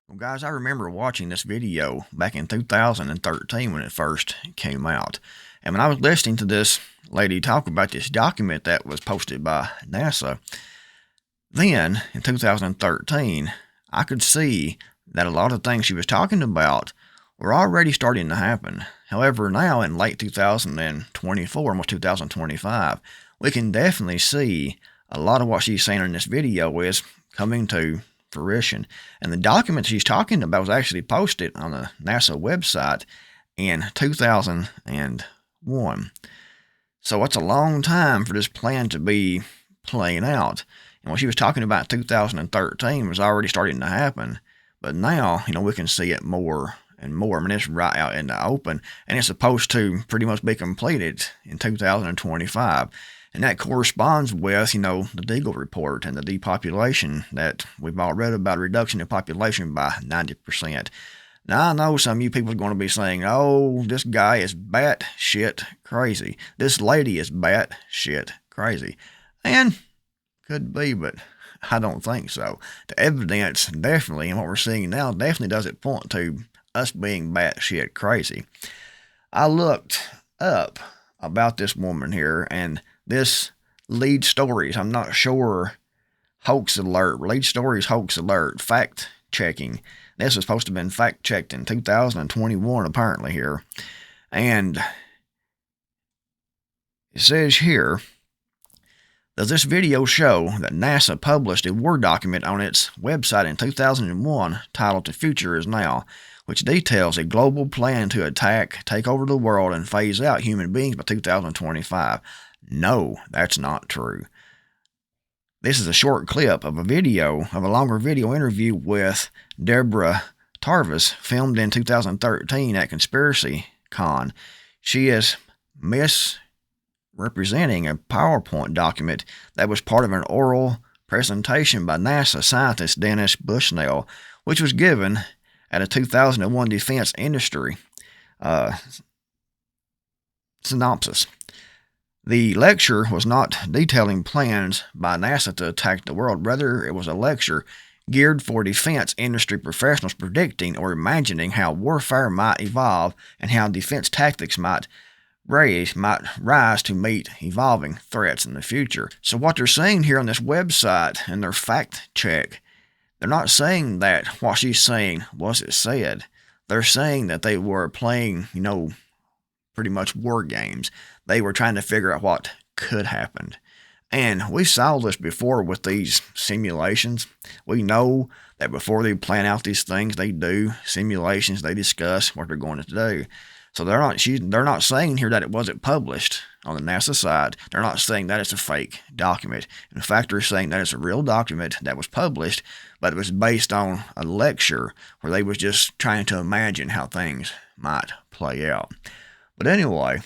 Well, guys, I remember watching this video back in 2013 when it first came out. And when I was listening to this lady talk about this document that was posted by NASA, then in 2013, I could see that a lot of things she was talking about were already starting to happen. However, now in late 2024, almost 2025, we can definitely see a lot of what she's saying in this video is coming to fruition. And the document she's talking about was actually posted on the NASA website in 2001. So it's a long time for this plan to be playing out. And what she was talking about in 2013 was already starting to happen. But now, we can see it more and more. I mean, it's right out in the open, and it's supposed to pretty much be completed in 2025. And that corresponds with, the Deagle report and the depopulation that we've all read about, reduction in population by 90%. Now, I know some of you people are going to be saying, oh, this guy is batshit crazy. This lady is batshit crazy. And could be, but I don't think so. The evidence definitely, and what we're seeing now, definitely doesn't point to us being batshit crazy. I looked up about this woman here, and this lead stories, I'm not sure, hoax alert, lead stories hoax alert, fact checking. This was supposed to have been fact checked in 2021 apparently here. And it says here, does this video show that NASA published a Word document on its website in 2001 titled The Future Is Now, which details a global plan to attack, take over the world, and phase out human beings by 2025. No, that's not true. This is a short clip of a longer video interview with Deborah Tarvis, filmed in 2013 at ConspiracyCon. She is misrepresenting a PowerPoint document that was part of an oral presentation by NASA scientist Dennis Bushnell, which was given at a 2001 defense industry synopsis. The lecture was not detailing plans by NASA to attack the world. Rather, it was a lecture geared for defense industry professionals predicting or imagining how warfare might evolve and how defense tactics might rise to meet evolving threats in the future. So what they're saying here on this website and their fact check, they're not saying that what she's saying wasn't said. They're saying that they were playing, pretty much war games. They were trying to figure out what could happen. And we saw this before with these simulations. We know that before they plan out these things, they do simulations, they discuss what they're going to do. So they're not saying here that it wasn't published on the NASA side. They're not saying that it's a fake document. In fact, they're saying that it's a real document that was published, but it was based on a lecture where they was just trying to imagine how things might play out. But anyway,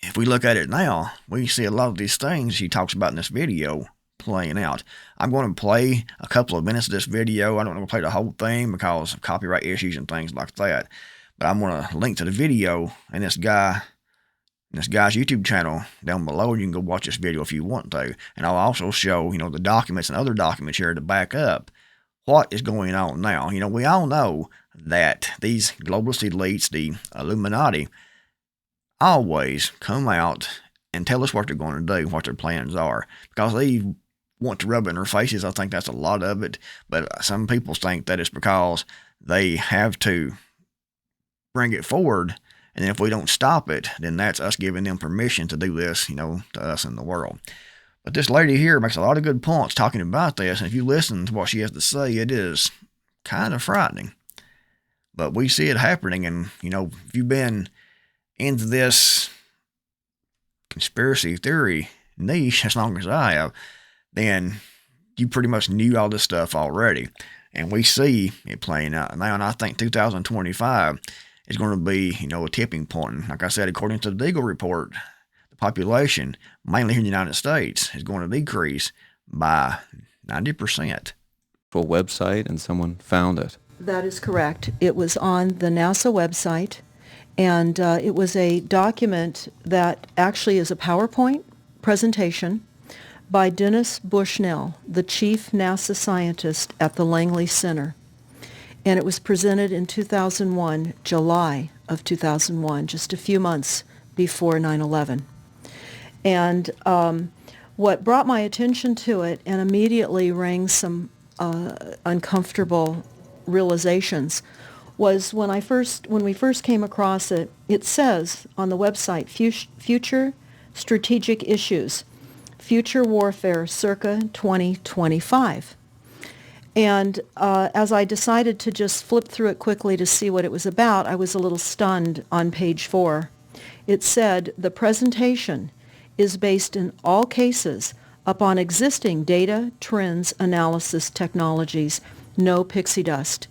if we look at it now, we see a lot of these things she talks about in this video playing out. I'm going to play a couple of minutes of this video. I don't want to play the whole thing because of copyright issues and things like that. But I'm going to link to the video and this guy's YouTube channel down below. You can go watch this video if you want to. And I'll also show, the documents and other documents here to back up what is going on now. We all know that these globalist elites, the Illuminati, always come out and tell us what they're going to do, what their plans are, because they want to rub it in their faces. I think that's a lot of it, but some people think that it's because they have to bring it forward, and then if we don't stop it, then that's us giving them permission to do this, to us in the world. But this lady here makes a lot of good points talking about this, and if you listen to what she has to say, it is kind of frightening. But we see it happening, and, if you've been into this conspiracy theory niche as long as I have, then you pretty much knew all this stuff already. And we see it playing out now, and I think 2025 is going to be, a tipping point. And like I said, according to the Deagle report, the population, mainly here in the United States, is going to decrease by 90%. Website, and someone found it. That is correct. It was on the NASA website, and it was a document that actually is a PowerPoint presentation by Dennis Bushnell, the chief NASA scientist at the Langley Center. and it was presented in 2001, July of 2001, just a few months before 9/11. And what brought my attention to it and immediately rang some uncomfortable realizations was when we first came across it. It says on the website, Future Strategic Issues, Future Warfare circa 2025. And as I decided to just flip through it quickly to see what it was about, I was a little stunned on page 4. It said, the presentation is based in all cases upon existing data, trends, analysis, technologies, no pixie dust.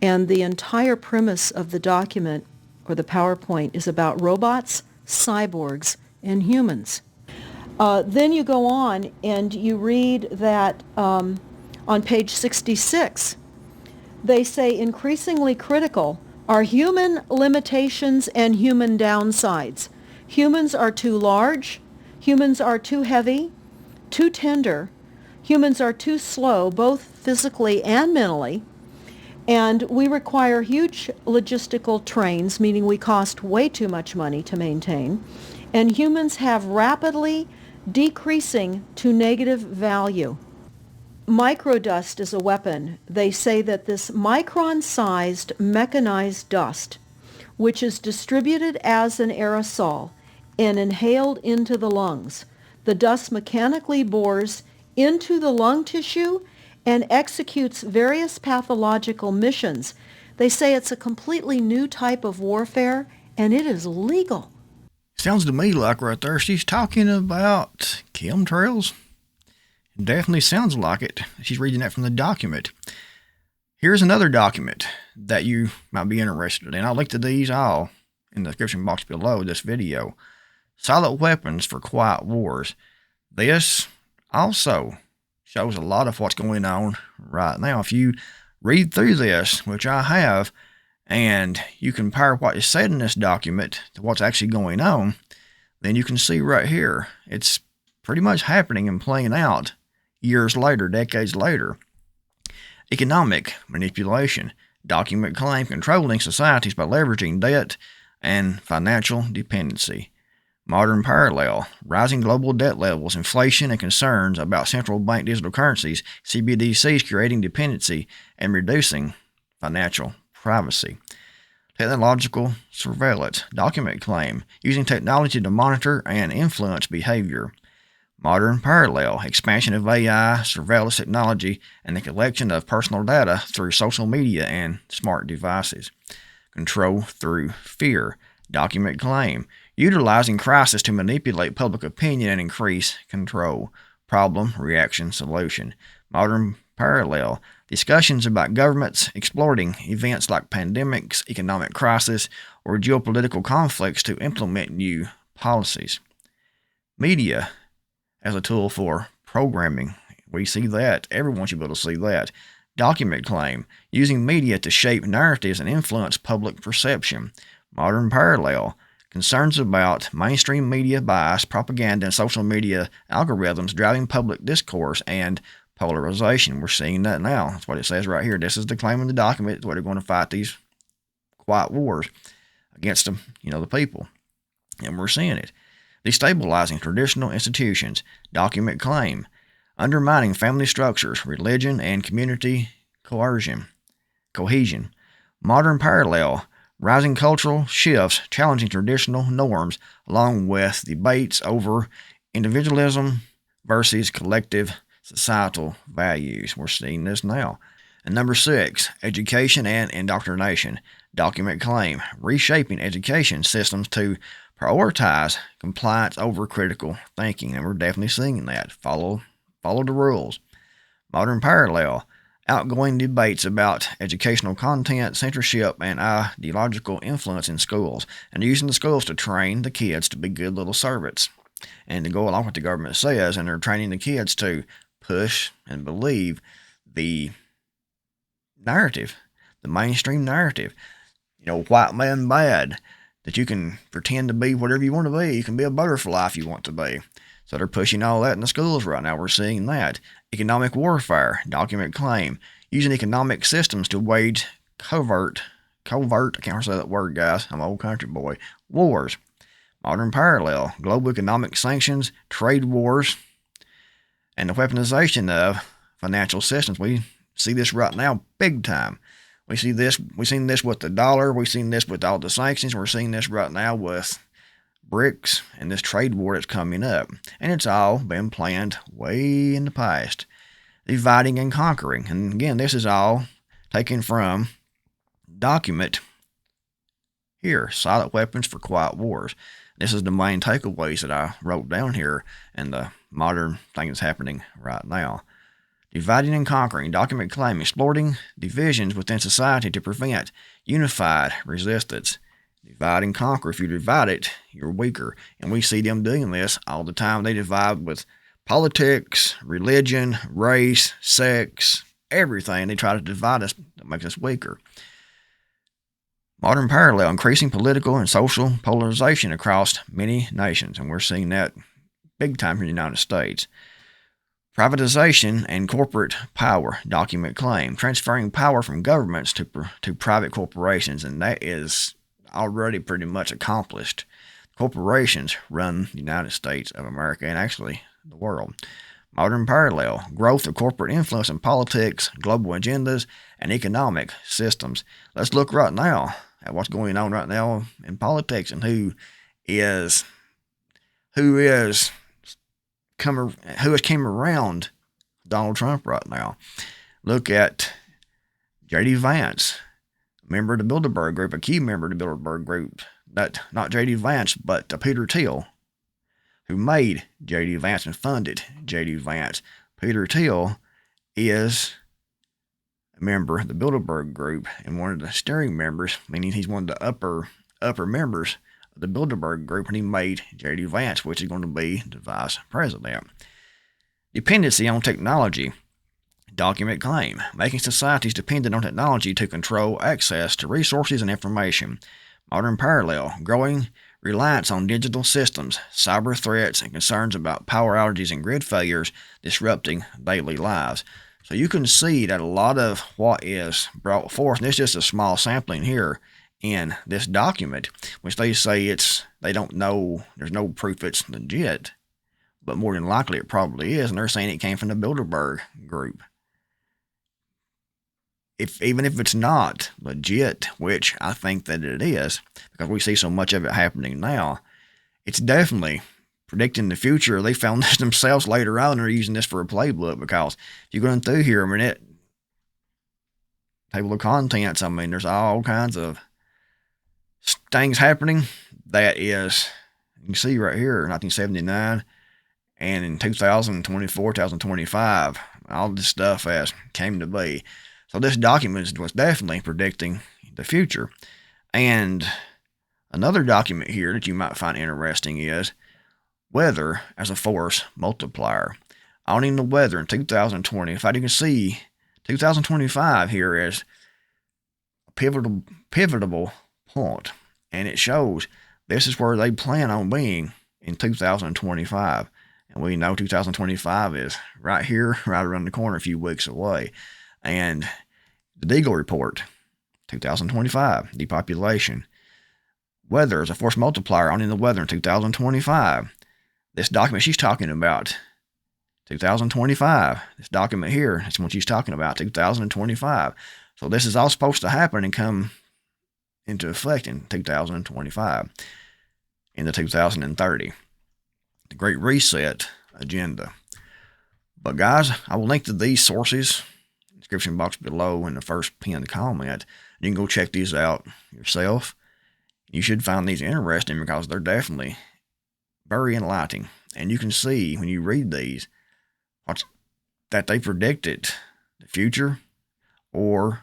And the entire premise of the document, or the PowerPoint, is about robots, cyborgs, and humans. Then you go on and you read that on page 66, they say increasingly critical are human limitations and human downsides. Humans are too large, humans are too heavy, too tender, humans are too slow, both physically and mentally, and we require huge logistical trains, meaning we cost way too much money to maintain, and humans have rapidly decreasing to negative value. Microdust is a weapon. They say that this micron-sized mechanized dust, which is distributed as an aerosol and inhaled into the lungs, the dust mechanically bores into the lung tissue and executes various pathological missions. They say it's a completely new type of warfare, and it is legal. Sounds to me like right there she's talking about chemtrails. It definitely sounds like it. She's reading that from the document. Here's another document that you might be interested in. I'll link to these all in the description box below this video. Silent Weapons for Quiet Wars. This also shows a lot of what's going on right now. If you read through this, which I have, and you compare what is said in this document to what's actually going on, then you can see right here, it's pretty much happening and playing out years later, decades later. Economic manipulation. Document claim controlling societies by leveraging debt and financial dependency. Modern parallel. Rising global debt levels, inflation, and concerns about central bank digital currencies, CBDCs creating dependency and reducing financial privacy. Technological surveillance. Document claim. Using technology to monitor and influence behavior. Modern parallel. Expansion of AI, surveillance technology, and the collection of personal data through social media and smart devices. Control through fear. Document claim. Utilizing crisis to manipulate public opinion and increase control. Problem, reaction, solution. Modern parallel. Discussions about governments exploiting events like pandemics, economic crisis, or geopolitical conflicts to implement new policies. Media as a tool for programming. We see that. Everyone should be able to see that. Document claim. Using media to shape narratives and influence public perception. Modern parallel. Concerns about mainstream media bias, propaganda, and social media algorithms driving public discourse and polarization. We're seeing that now. That's what it says right here. This is the claim in the document where they're going to fight these quiet wars against them, the people. And we're seeing it. Destabilizing traditional institutions. Document claim. Undermining family structures, religion, and community cohesion. Modern parallel. Rising cultural shifts challenging traditional norms, along with debates over individualism versus collective societal values. We're seeing this now. And number 6, education and indoctrination. Document claim. Reshaping education systems to prioritize compliance over critical thinking. And we're definitely seeing that. Follow the rules. Modern parallel. Outgoing debates about educational content, censorship, and ideological influence in schools, and using the schools to train the kids to be good little servants and to go along with what the government says, and they're training the kids to push and believe the narrative, the mainstream narrative. White man bad, that you can pretend to be whatever you want to be. You can be a butterfly if you want to be. So they're pushing all that in the schools right now. We're seeing that. Economic warfare. Document claim. Using economic systems to wage covert, I can't say that word, guys. I'm an old country boy. Wars. Modern parallel. Global economic sanctions, trade wars, and the weaponization of financial systems. We see this right now big time. We've seen this with the dollar. We've seen this with all the sanctions. We're seeing this right now with BRICS and this trade war that's coming up. And it's all been planned way in the past. Dividing and conquering. And again, this is all taken from document here, Silent Weapons for Quiet Wars. This is the main takeaways that I wrote down here and the modern thing that's happening right now. Dividing and conquering, document claim, exploiting divisions within society to prevent unified resistance. Divide and conquer. If you divide it, you're weaker. And we see them doing this all the time. They divide with politics, religion, race, sex, everything. They try to divide us to make us weaker. Modern parallel, increasing political and social polarization across many nations. And we're seeing that big time here in the United States. Privatization and corporate power, document claim, transferring power from governments to private corporations, and that is already pretty much accomplished. Corporations run the United States of America and actually the world. Modern parallel, growth of corporate influence in politics, global agendas, and economic systems. Let's look right now at what's going on right now in politics and who has came around Donald Trump right now. Look at J.D. Vance, member of the Bilderberg Group, a key member of the Bilderberg Group. Not J.D. Vance, but Peter Thiel, who made J.D. Vance and funded J.D. Vance. Peter Thiel is a member of the Bilderberg Group and one of the steering members, meaning he's one of the upper members the Bilderberg Group, and he made J.D. Vance, which is going to be the vice president. Dependency on technology. Document claim. Making societies dependent on technology to control access to resources and information. Modern parallel. Growing reliance on digital systems, cyber threats, and concerns about power outages and grid failures disrupting daily lives. So you can see that a lot of what is brought forth, and it's just a small sampling here, in this document, which they say they don't know, there's no proof it's legit, but more than likely it probably is, and they're saying it came from the Bilderberg Group. Even if it's not legit, which I think that it is, because we see so much of it happening now, it's definitely predicting the future. They found this themselves later on, and they're using this for a playbook, because if you're going through here, table of contents, there's all kinds of things happening that is, you can see right here, 1979, and in 2024, 2025, all this stuff has came to be. So this document was definitely predicting the future. And another document here that you might find interesting is weather as a force multiplier. Owning the weather in 2025, you can see 2025 here as a pivotal point, and it shows this is where they plan on being in 2025, and we know 2025 is right here, right around the corner, a few weeks away. And the Deagle report, 2025, depopulation, weather as a force multiplier, owning the weather in 2025. This document she's talking about, 2025. This document here, that's what she's talking about, 2025. So this is all supposed to happen and come into effect in 2025, into 2030. The Great Reset agenda. But guys, I will link to these sources in the description box below in the first pinned comment. You can go check these out yourself. You should find these interesting because they're definitely very enlightening. And you can see when you read these that they predicted the future, or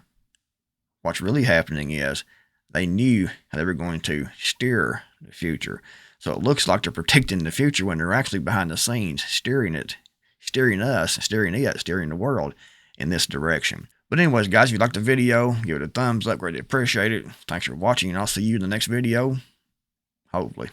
what's really happening is they knew how they were going to steer the future. So it looks like they're predicting the future when they're actually behind the scenes steering the world in this direction. But anyways, guys, if you liked the video, give it a thumbs up. Greatly appreciate it. Thanks for watching, and I'll see you in the next video. Hopefully.